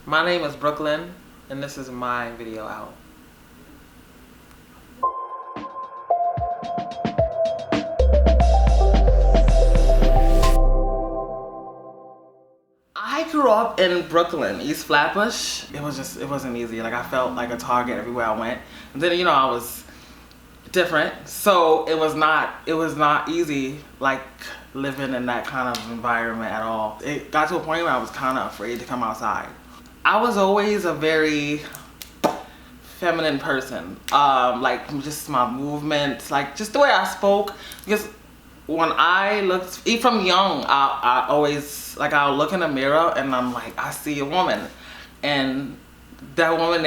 My name is Brooke-Lynn, and this is my video out. I grew up in Brooklyn, East Flatbush. It wasn't easy. Like, I felt like a target everywhere I went. And then, I was different. So it was not easy, like, living in that kind of environment at all. It got to a point where I was kind of afraid to come outside. I was always a very feminine person. Like, just my movements, like, just the way I spoke. Because when I looked, even from young, I always, like, I'll look in the mirror and I'm like, I see a woman. And that woman,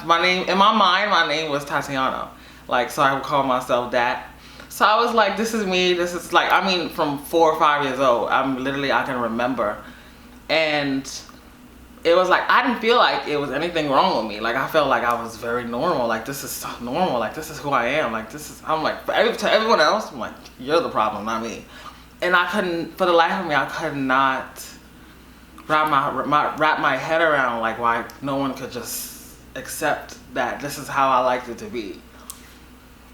my name, in my mind, my name was Tatiana. Like, so I would call myself that. So I was like, this is me. This is like, I mean, from 4 or 5 years old, I can remember. And it was like, I didn't feel like it was anything wrong with me. Like, I felt like I was very normal. Like, this is so normal. Like, this is who I am. Like, I'm like, to everyone else, I'm like, you're the problem, not me. And I couldn't, for the life of me, I could not wrap my head around, like, why no one could just accept that this is how I liked it to be.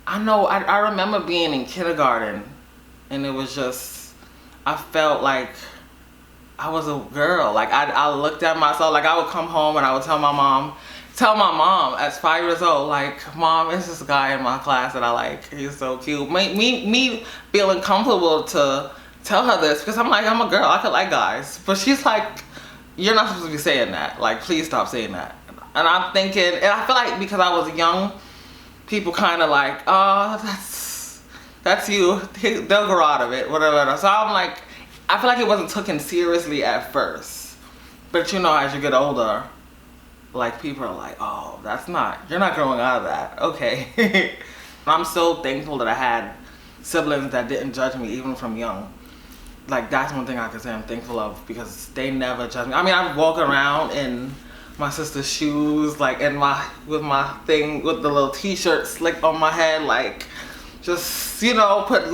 I know, I remember being in kindergarten, and it was just, I felt like I was a girl. Like, I looked at myself, like, I would come home and I would tell my mom at 5 years old, like, Mom, there's this guy in my class that I like. He's so cute. Me feeling comfortable to tell her this, because I'm like, I'm a girl, I could like guys. But she's like, you're not supposed to be saying that. Like, please stop saying that. And I'm thinking, and I feel like because I was young, people kind of like, oh, that's you. They'll grow out of it, whatever. So I'm like, I feel like it wasn't taken seriously at first. But as you get older, like, people are like, oh, you're not growing out of that. Okay. I'm so thankful that I had siblings that didn't judge me even from young. Like, that's one thing I can say I'm thankful of, because they never judged me. I mean, I walk around in my sister's shoes, like, with the little t-shirt slicked on my head, like, just, put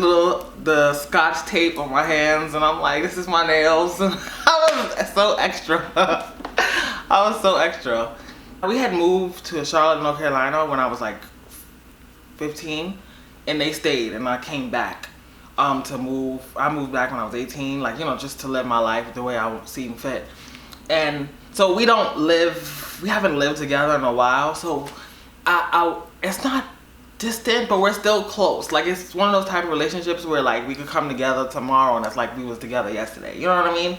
the scotch tape on my hands, and I'm like, this is my nails. And I was so extra. I was so extra. We had moved to Charlotte, North Carolina when I was like 15, and they stayed, and I came back to move. I moved back when I was 18, like, just to live my life the way I seemed fit. And so we haven't lived together in a while, so it's not distant, but we're still close. Like, it's one of those type of relationships where, like, we could come together tomorrow and it's like we was together yesterday. You know what I mean?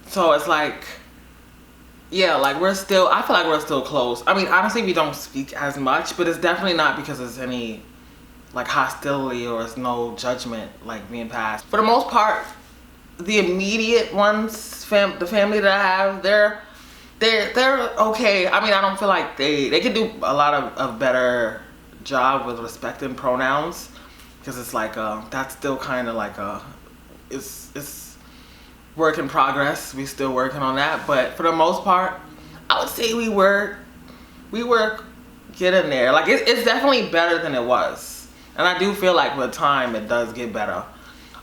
So it's like, yeah, like, I feel like we're still close. I mean, honestly, we don't speak as much, but it's definitely not because there's any, like, hostility or there's no judgment, like, being passed. For the most part, the immediate ones, the family that I have, they're okay. I mean, I don't feel like they could do a lot of better job with respecting pronouns, because it's like that's still kind of like it's work in progress. We still working on that, but for the most part, I would say we were getting there. Like, it's definitely better than it was, and I do feel like with time it does get better.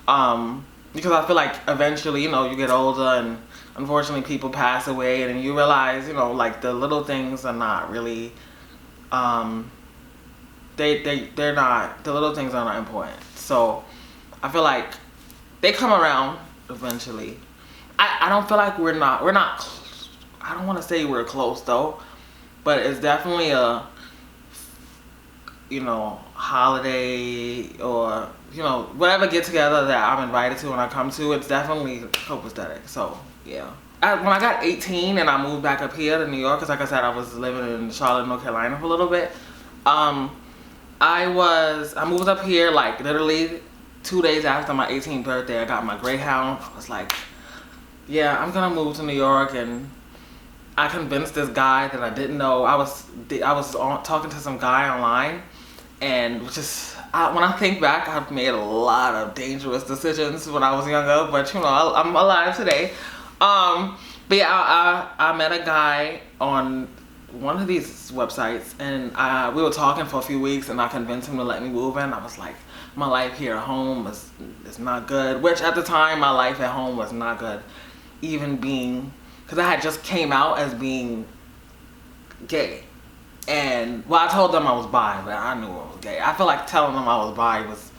Because I feel like eventually, you get older, and unfortunately people pass away, and then you realize, like, the little things are not really, they're not, the little things are not important. So I feel like they come around eventually. I don't feel like we're not, I don't want to say we're close though, but it's definitely a, holiday or, whatever get together that I'm invited to and I come to, it's definitely copacetic. So yeah. When I got 18 and I moved back up here to New York, because like I said, I was living in Charlotte, North Carolina for a little bit. I moved up here like literally 2 days after my 18th birthday. I got my Greyhound. I was like, yeah, I'm gonna move to New York, and I convinced this guy that I didn't know. I was talking to some guy online, and when I think back, I've made a lot of dangerous decisions when I was younger, but I'm alive today. But yeah, I met a guy on one of these websites, and we were talking for a few weeks, and I convinced him to let me move in. I was like, my life here at home is not good, which at the time my life at home was not good. Even being because I had just came out as being gay. And, well, I told them I was bi, but I knew I was gay. I feel like telling them I was bi was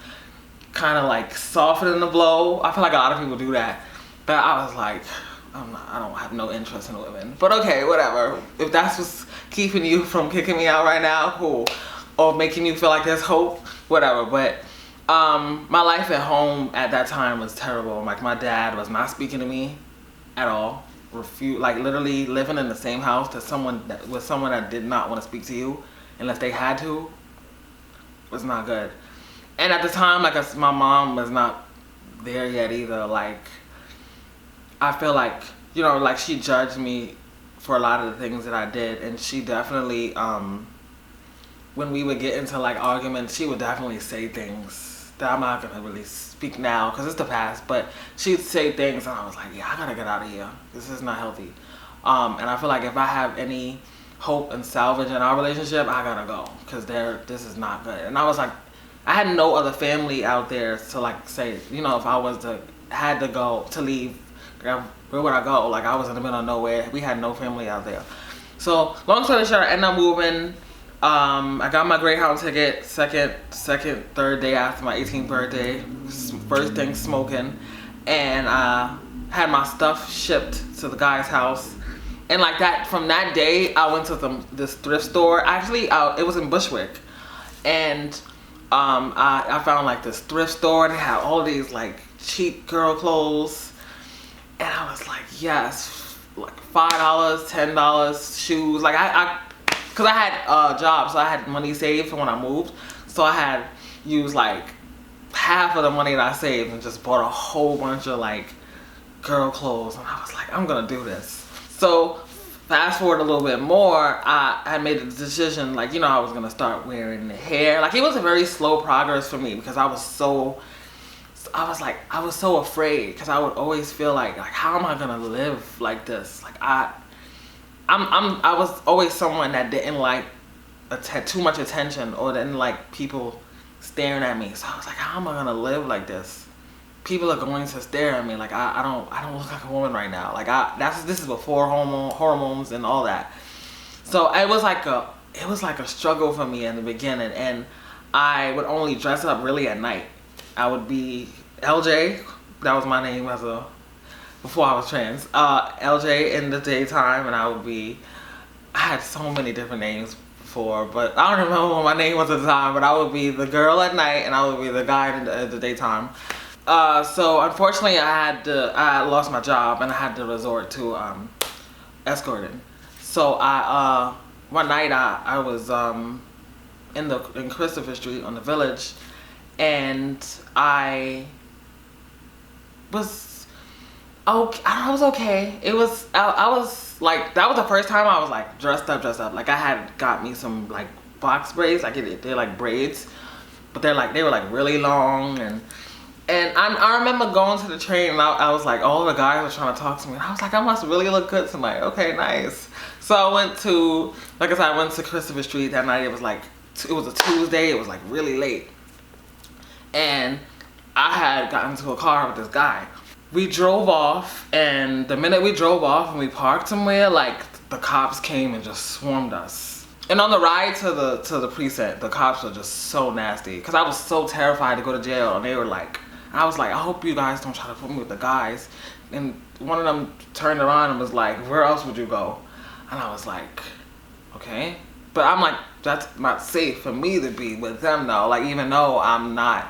kind of like softening the blow. I feel like a lot of people do that. But I was like, I don't have no interest in women. But okay, whatever. If that's what's keeping you from kicking me out right now, cool. Or making you feel like there's hope, whatever. But my life at home at that time was terrible. Like, my dad was not speaking to me at all. Like, literally living in the same house with someone that did not want to speak to you unless they had to was not good. And at the time, like, my mom was not there yet either. Like, I feel like, you know, like, she judged me for a lot of the things that I did, and she definitely, when we would get into like arguments, she would definitely say things that I'm not gonna really speak now because it's the past, but she'd say things and I was like, yeah, I gotta get out of here. This is not healthy. And I feel like if I have any hope and salvage in our relationship, I gotta go because this is not good. And I was like, I had no other family out there to like say, you know, if I had to go to leave, where would I go? Like, I was in the middle of nowhere. We had no family out there. So long story short, I ended up moving. I got my Greyhound ticket third day after my 18th birthday. First thing smoking. And I had my stuff shipped to the guy's house. And like that, from that day, I went to this thrift store. Actually, it was in Bushwick. And I found like this thrift store and it had all these like cheap girl clothes. And I was like, yes, like $5, $10 shoes. Like cause I had a job, so I had money saved for when I moved. So I had used like half of the money that I saved and just bought a whole bunch of like girl clothes. And I was like, I'm gonna do this. So fast forward a little bit more, I had made a decision, like, you know, I was gonna start wearing the hair. Like, it was a very slow progress for me because I was so afraid because I would always feel like how am I gonna live like this? Like, I was always someone that didn't like too much attention or didn't like people staring at me. So I was like, how am I gonna live like this? People are going to stare at me. Like, I don't look like a woman right now. Like, this is before hormones and all that. So it was like a struggle for me in the beginning, and I would only dress up really at night. I would be LJ. That was my name before I was trans. LJ in the daytime, and I had so many different names before, but I don't remember what my name was at the time, but I would be the girl at night and I would be the guy in the daytime. So unfortunately I lost my job and I had to resort to escorting. So one night I was in Christopher Street on the Village, and I was okay. I was like, that was the first time I was like dressed up. Like, I had got me some like box braids, like they're like braids, but they were like really long, and I remember going to the train and I was like, all the guys were trying to talk to me, and I was like, I must really look good tonight. Okay, nice. So I went to Christopher Street that night. It was a Tuesday. It was like really late, and I had gotten into a car with this guy. We drove off, and the minute we drove off and we parked somewhere, like, the cops came and just swarmed us. And on the ride to the precinct, the cops were just so nasty because I was so terrified to go to jail, and they were like, I was like, I hope you guys don't try to put me with the guys. And one of them turned around and was like, where else would you go? And I was like, okay. But I'm like, that's not safe for me to be with them though. Like, even though I'm not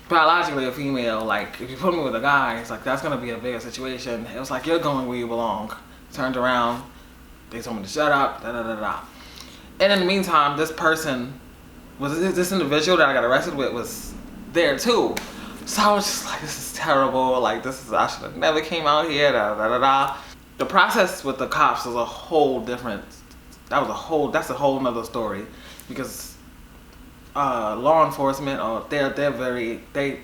biologically a female, like, if you put me with a guy, it's like, that's gonna be a bigger situation. It was like, you're going where you belong. Turned around, they told me to shut up, And in the meantime, this individual that I got arrested with was there too. So I was just like, this is terrible. Like, I should have never came out here, The process with the cops was that's a whole nother story, because law enforcement, they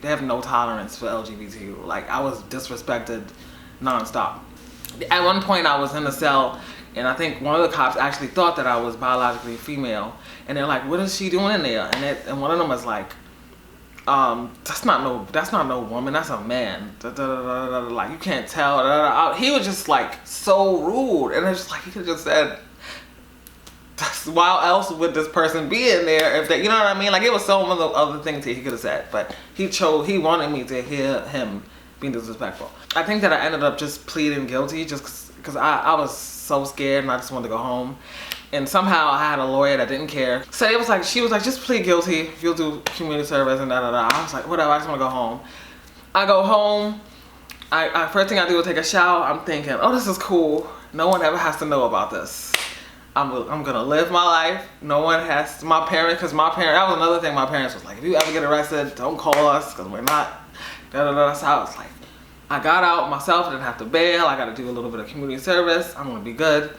have no tolerance for LGBTQ. Like, I was disrespected nonstop. At one point I was in a cell, and I think one of the cops actually thought that I was biologically female, and they're like, what is she doing in there? And one of them was like, that's not no woman, that's a man. Like, you can't tell. He was just like so rude, and it's just like, he could just said, why else would this person be in there if they, you know what I mean? Like, it was so many other things he could have said, but he wanted me to hear him being disrespectful. I think that I ended up just pleading guilty just because I was so scared and I just wanted to go home. And somehow I had a lawyer that didn't care. So it was like, she was like, just plead guilty. You'll do community service and da-da-da. I was like, whatever, I just want to go home. I go home. First thing I do is take a shower. I'm thinking, oh, this is cool. No one ever has to know about this. I'm gonna live my life. No one has, my parents, that was another thing my parents was like, if you ever get arrested, don't call us because we're not, da-da-da. So I was like, I got out myself, I didn't have to bail. I got to do a little bit of community service. I'm gonna be good.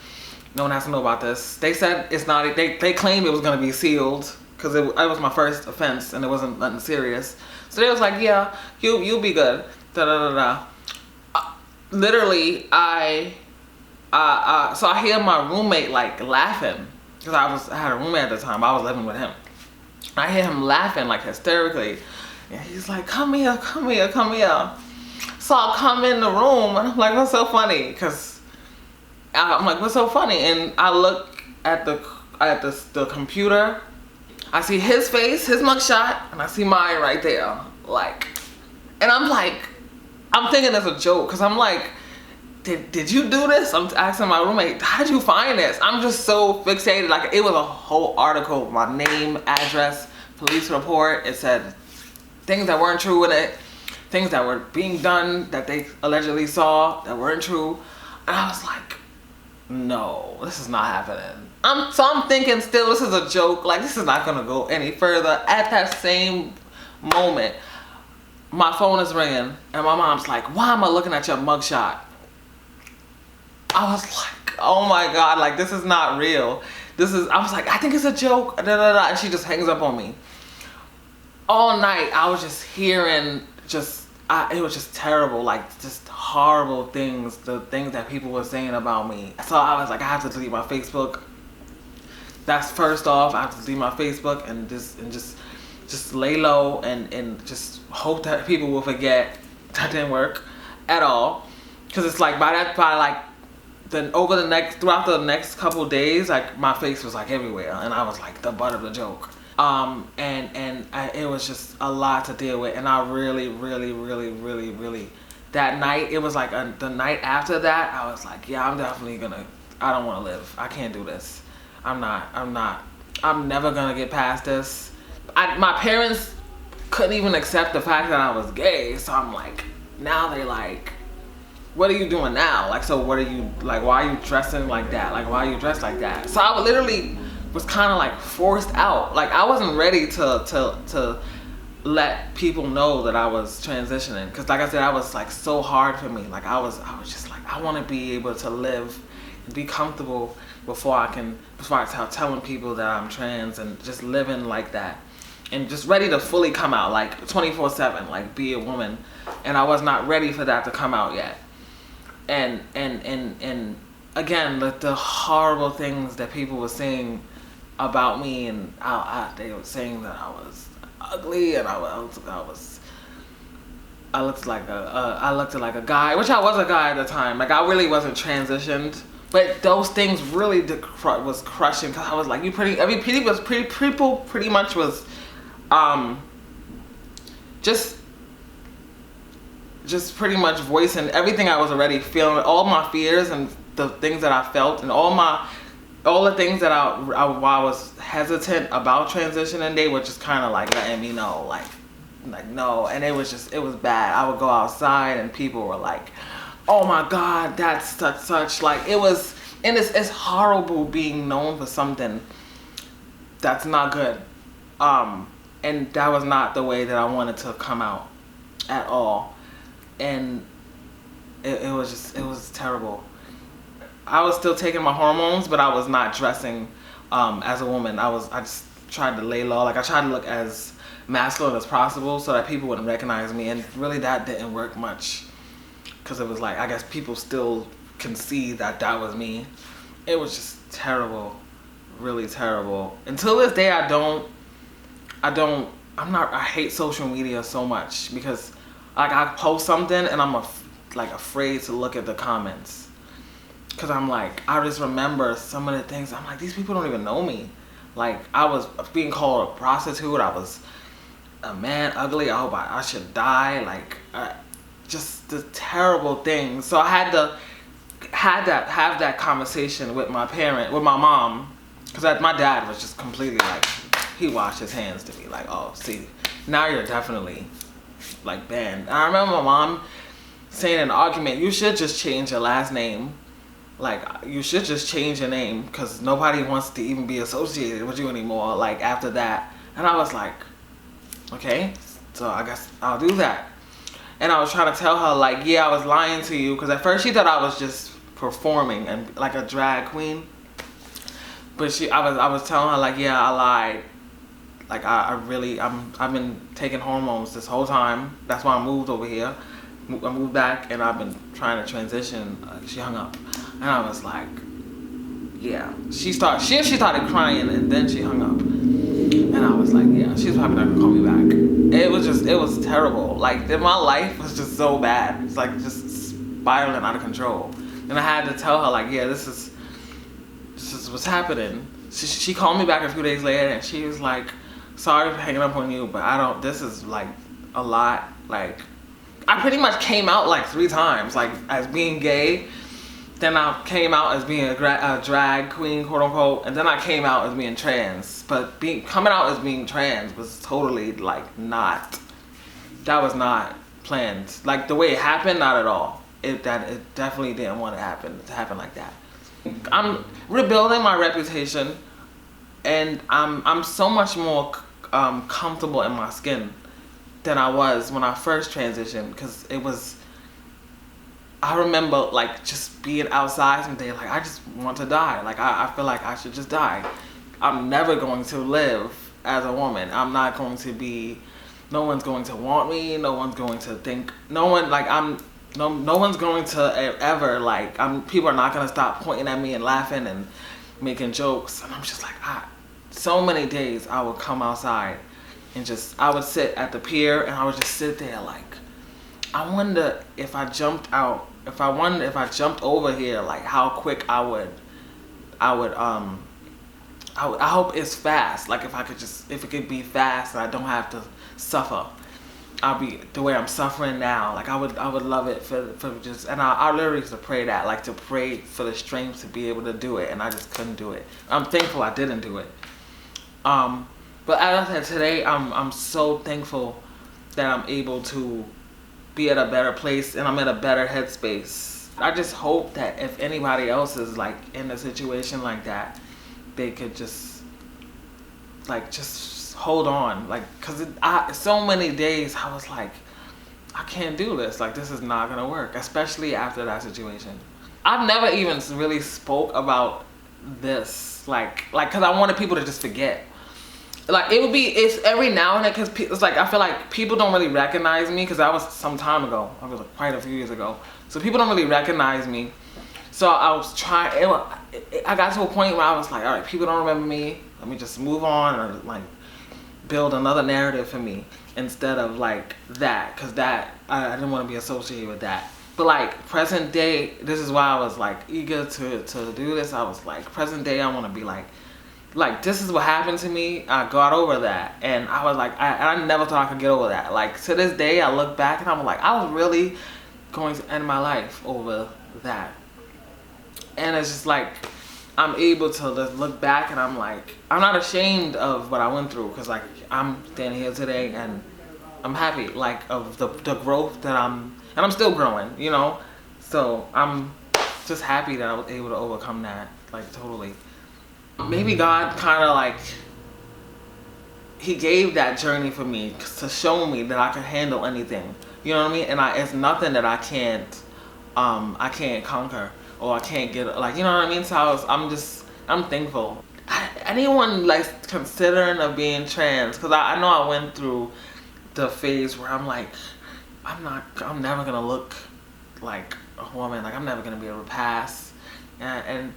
No one has to know about this. They said it's not, they claimed it was gonna be sealed because it was my first offense and it wasn't nothing serious. So they was like, yeah, you'll be good. Da-da-da-da. Literally, so I hear my roommate like laughing because I had a roommate at the time. I was living with him. I hear him laughing like hysterically, and he's like, "Come here, come here, come here." So I come in the room and I'm like, "What's so funny?" Because I'm like, "What's so funny?" And I look at the computer. I see his face, his mugshot, and I see mine right there. Like, and I'm like, I'm thinking it's a joke because I'm like, did you do this? I'm asking my roommate, how did you find this? I'm just so fixated. Like, it was a whole article, my name, address, police report. It said things that weren't true in it, things that were being done that they allegedly saw that weren't true. And I was like, no, this is not happening. So I'm thinking still, this is a joke. Like, this is not gonna go any further. At that same moment, my phone is ringing and my mom's like, why am I looking at your mugshot? I was like, oh my God, like, this is not real. I was like, I think it's a joke, da, da, da. And she just hangs up on me. All night, I was just hearing it was just terrible, like, just horrible things, the things that people were saying about me. So I was like, I have to delete my Facebook. That's first off, I have to delete my Facebook and just lay low and just hope that people will forget. That didn't work at all. Cause it's like throughout the next couple of days, like, my face was like everywhere and I was like the butt of the joke. It was just a lot to deal with, and I really, that night, it was like the night after that, I was like, yeah, I don't want to live. I can't do this. I'm never gonna get past this. My parents couldn't even accept the fact that I was gay, so I'm like, now they like, what are you doing now? Like, so what are you, like, why are you dressing like that? Like, why are you dressed like that? So I literally was kind of like forced out. Like, I wasn't ready to let people know that I was transitioning. Cause like I said, I was like so hard for me. Like, I was just like, I want to be able to live and be comfortable before I start telling people that I'm trans, and just living like that. And just ready to fully come out, like 24/7, like be a woman. And I was not ready for that to come out yet. And again, the horrible things that people were saying about me, and they were saying that I was ugly, and I looked like a guy, which I was a guy at the time. Like, I really wasn't transitioned, but those things really was crushing, because I was like, people pretty much was just pretty much voicing everything I was already feeling, all my fears and the things that I felt, and all the things that I was hesitant about transitioning. They were just kind of like letting me know, like no. And it was bad. I would go outside and people were like, oh my God, that's such like, it was, and it's horrible being known for something that's not good. And that was not the way that I wanted to come out at all. And it was terrible. I was still taking my hormones, but I was not dressing as a woman. I just tried to lay low. Like, I tried to look as masculine as possible so that people wouldn't recognize me. And really, that didn't work much, because it was like, I guess people still can see that was me. It was just terrible, really terrible. Until this day, I don't I hate social media so much because like I post something and I'm like afraid to look at the comments. Cause I'm like, I just remember some of the things. I'm like, these people don't even know me. Like I was being called a prostitute. I was a man, ugly. I hope I should die. Like just the terrible things. So I had to have that conversation with my mom. Cause my dad was just completely like, he washed his hands to me like, oh, see, now you're definitely like banned. And I remember my mom saying in an argument, you should just change your last name. Like, you should just change your name because nobody wants to even be associated with you anymore, like, after that. And I was like, okay, so I guess I'll do that. And I was trying to tell her, like, yeah, I was lying to you because at first she thought I was just performing and like a drag queen. But I was telling her, like, yeah, I lied. Like, I've been taking hormones this whole time. That's why I moved over here. I moved back and I've been trying to transition. She hung up. And I was like, yeah. She started crying and then she hung up. And I was like, yeah, she's probably not gonna call me back. It was terrible. Like, my life was just so bad. It's like just spiraling out of control. And I had to tell her, like, yeah, this is what's happening. She called me back a few days later and she was like, sorry for hanging up on you, but this is like a lot. Like, I pretty much came out like 3 times, like as being gay. Then I came out as being a drag queen, quote unquote, and then I came out as being trans. But coming out as being trans was totally like that was not planned. Like the way it happened, not at all. It definitely didn't want to happen like that. I'm rebuilding my reputation, and I'm so much more comfortable in my skin than I was when I first transitioned, because I remember like just being outside someday, like I just want to die. Like I feel like I should just die. I'm never going to live as a woman. I'm not going to be, no one's going to want me, no one's going to think, no one's going to ever, like, people are not going to stop pointing at me and laughing and making jokes. And I'm just like, so many days I would come outside and I would sit at the pier and I would just sit there like, I wonder if I jumped out, if I jumped over here, like how quick I hope it's fast. Like if it could be fast and I don't have to suffer. I'll be the way I'm suffering now. Like I would love it for just, and I literally used to pray that, like to pray for the strength to be able to do it, and I just couldn't do it. I'm thankful I didn't do it. But as I said today, I'm so thankful that I'm able to be at a better place and I'm in a better headspace. I just hope that if anybody else is like in a situation like that, they could just hold on, like, cause so many days I was like, I can't do this. Like, this is not gonna work, especially after that situation. I've never even really spoke about this, like, cause I wanted people to just forget. Like, it's every now and then, cause it's like, I feel like people don't really recognize me, cause that was some time ago. I was like quite a few years ago. So people don't really recognize me. So I was trying, I got to a point where I was like, all right, people don't remember me. Let me just move on, or like build another narrative for me instead of like that, because that I didn't want to be associated with that. But like present day, this is why I was like eager to do this. I was like, present day, I want to be like this is what happened to me. I got over that, and I was like, I never thought I could get over that. Like to this day, I look back and I'm like, I was really going to end my life over that. And it's just like, I'm able to look back and I'm like, I'm not ashamed of what I went through, because like I'm standing here today and I'm happy, like, of the growth that and I'm still growing, you know? So I'm just happy that I was able to overcome that, like, totally. Maybe God kind of like, he gave that journey for me to show me that I can handle anything, you know what I mean? And it's nothing that I can't conquer, or I can't get, like, you know what I mean? So I'm thankful. Anyone like considering of being trans, because I know I went through the phase where I'm like, I'm never gonna look like a woman, like I'm never gonna be able to pass, and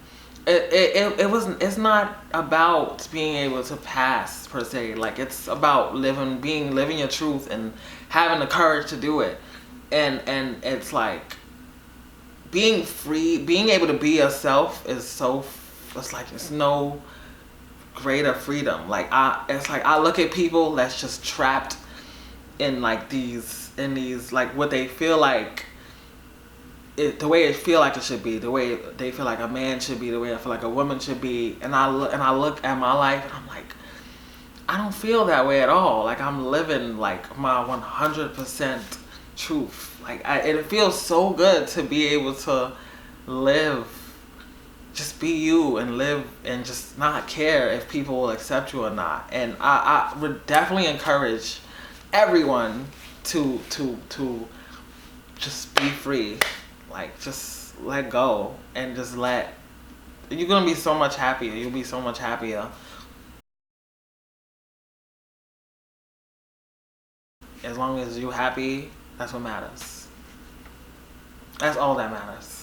it's not about being able to pass per se. Like, it's about living your truth and having the courage to do it. And it's like being free, being able to be yourself is so, it's like, it's no greater freedom. Like, it's like I look at people that's just trapped in like these like what they feel like the way it feel like it should be, the way they feel like a man should be, the way I feel like a woman should be. And I look at my life and I'm like, I don't feel that way at all. Like, I'm living like my 100% truth. Like, it feels so good to be able to live, just be you and live and just not care if people will accept you or not. And I would definitely encourage everyone to just be free. Like, just let go and just you're gonna be so much happier. You'll be so much happier. As long as you're happy, that's what matters. That's all that matters.